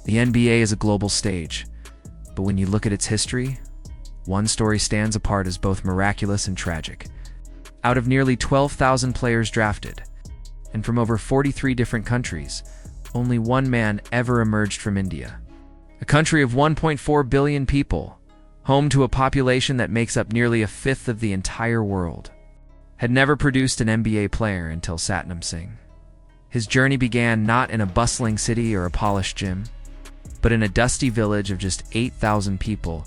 The NBA is a global stage, but when you look at its history, one story stands apart as both miraculous and tragic. Out of nearly 12,000 players drafted, and from over 43 different countries, only one man ever emerged from India. A country of 1.4 billion people, home to a population that makes up nearly a fifth of the entire world, had never produced an NBA player until Satnam Singh. His journey began not in a bustling city or a polished gym, but in a dusty village of just 8,000 people.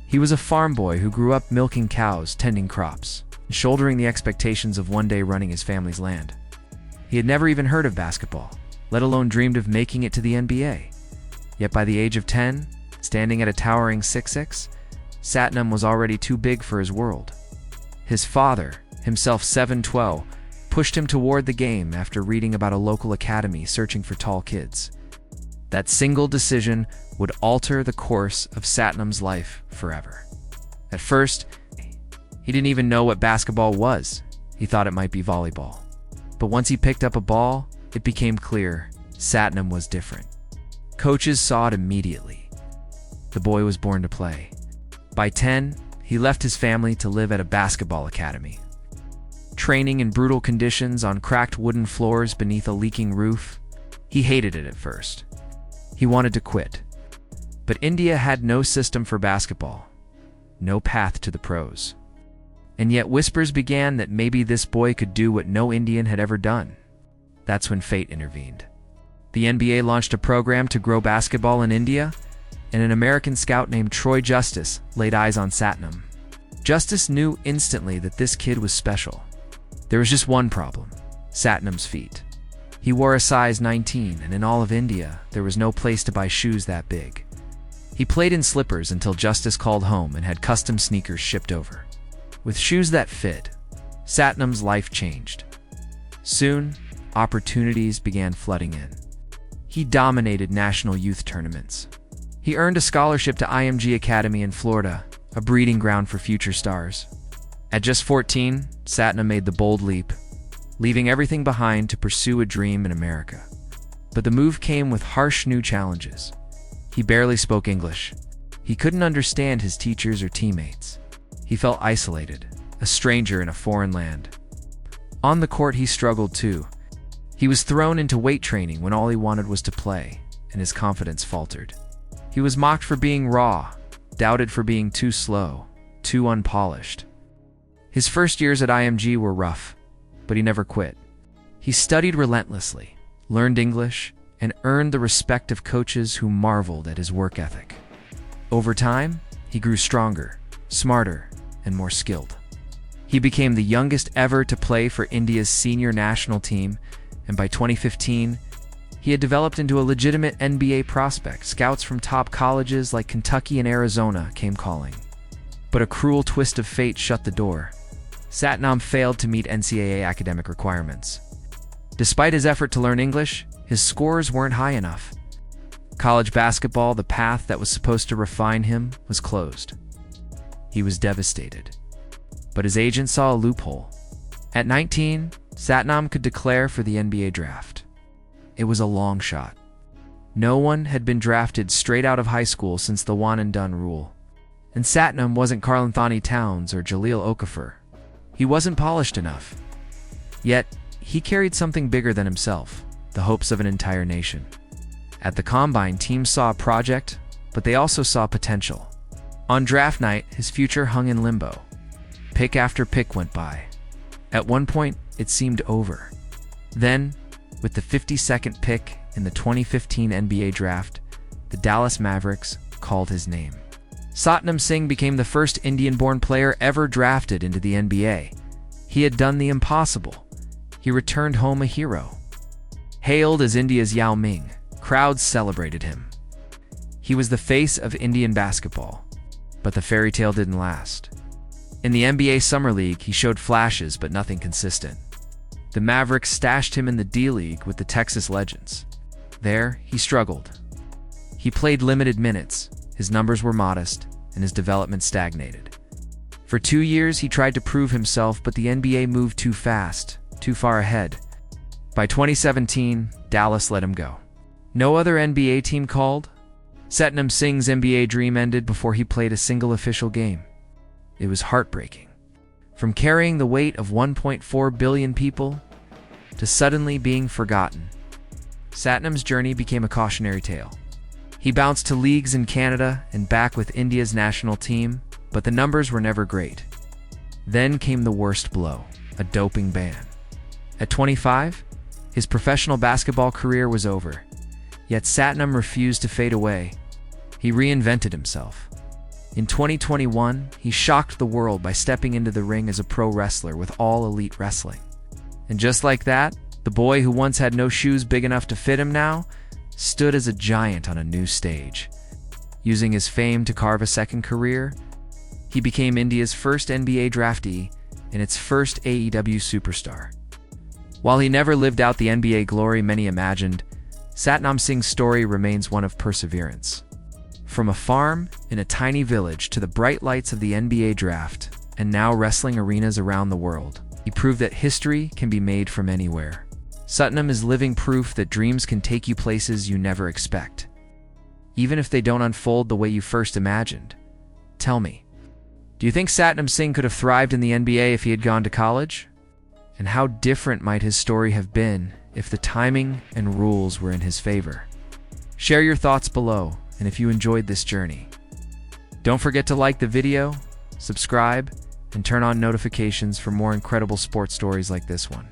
He was a farm boy who grew up milking cows, tending crops, and shouldering the expectations of one day running his family's land. He had never even heard of basketball, let alone dreamed of making it to the NBA. Yet by the age of 10, standing at a towering 6'6", Satnam was already too big for his world. His father, himself 7'12", pushed him toward the game after reading about a local academy searching for tall kids. That single decision would alter the course of Satnam's life forever. At first, he didn't even know what basketball was. He thought it might be volleyball. But once he picked up a ball, it became clear Satnam was different. Coaches saw it immediately. The boy was born to play. By 10, he left his family to live at a basketball academy. Training in brutal conditions on cracked wooden floors beneath a leaking roof, he hated it at first. He wanted to quit. But India had no system for basketball, no path to the pros. And yet whispers began that maybe this boy could do what no Indian had ever done. That's when fate intervened. The NBA launched a program to grow basketball in India, and an American scout named Troy Justice laid eyes on Satnam. Justice knew instantly that this kid was special. There was just one problem: Satnam's feet. He wore a size 19, and in all of India, there was no place to buy shoes that big. He played in slippers until Justice called home and had custom sneakers shipped over. With shoes that fit, Satnam's life changed. Soon, opportunities began flooding in. He dominated national youth tournaments. He earned a scholarship to IMG Academy in Florida, a breeding ground for future stars. At just 14, Satnam made the bold leap, leaving everything behind to pursue a dream in America. But the move came with harsh new challenges. He barely spoke English. He couldn't understand his teachers or teammates. He felt isolated, a stranger in a foreign land. On the court, he struggled too. He was thrown into weight training when all he wanted was to play, and his confidence faltered. He was mocked for being raw, doubted for being too slow, too unpolished. His first years at IMG were rough, but he never quit. He studied relentlessly, learned English, and earned the respect of coaches who marveled at his work ethic. Over time, he grew stronger, smarter, and more skilled. He became the youngest ever to play for India's senior national team, and by 2015, he had developed into a legitimate NBA prospect. Scouts from top colleges like Kentucky and Arizona came calling. But a cruel twist of fate shut the door. Satnam failed to meet NCAA academic requirements. Despite his effort to learn English, his scores weren't high enough. College basketball, the path that was supposed to refine him, was closed. He was devastated. But his agent saw a loophole. At 19, Satnam could declare for the NBA draft. It was a long shot. No one had been drafted straight out of high school since the one and done rule. And Satnam wasn't Karl-Anthony Towns or Jahlil Okafor. He wasn't polished enough. Yet, he carried something bigger than himself, the hopes of an entire nation. At the Combine, teams saw a project, but they also saw potential. On draft night, his future hung in limbo. Pick after pick went by. At one point, it seemed over. Then, with the 52nd pick in the 2015 NBA draft, the Dallas Mavericks called his name. Satnam Singh became the first Indian-born player ever drafted into the NBA. He had done the impossible. He returned home a hero. Hailed as India's Yao Ming, crowds celebrated him. He was the face of Indian basketball. But the fairy tale didn't last. In the NBA Summer League, he showed flashes but nothing consistent. The Mavericks stashed him in the D-League with the Texas Legends. There, he struggled. He played limited minutes, his numbers were modest, and his development stagnated. For 2 years, he tried to prove himself, but the NBA moved too fast, too far ahead. By 2017, Dallas let him go. No other NBA team called? Satnam Singh's NBA dream ended before he played a single official game. It was heartbreaking. From carrying the weight of 1.4 billion people to suddenly being forgotten, Satnam's journey became a cautionary tale. He bounced to leagues in Canada and back with India's national team, but the numbers were never great. Then came the worst blow, a doping ban. At 25, his professional basketball career was over, yet Satnam refused to fade away. He reinvented himself. In 2021, he shocked the world by stepping into the ring as a pro wrestler with All Elite Wrestling. And just like that, the boy who once had no shoes big enough to fit him now stood as a giant on a new stage. Using his fame to carve a second career, he became India's first NBA draftee and its first AEW superstar. While he never lived out the NBA glory many imagined, Satnam Singh's story remains one of perseverance. From a farm in a tiny village to the bright lights of the NBA draft, and now wrestling arenas around the world, he proved that history can be made from anywhere. Satnam is living proof that dreams can take you places you never expect, even if they don't unfold the way you first imagined. Tell me, do you think Satnam Singh could have thrived in the NBA if he had gone to college? And how different might his story have been if the timing and rules were in his favor? Share your thoughts below, and if you enjoyed this journey, don't forget to like the video, subscribe, and turn on notifications for more incredible sports stories like this one.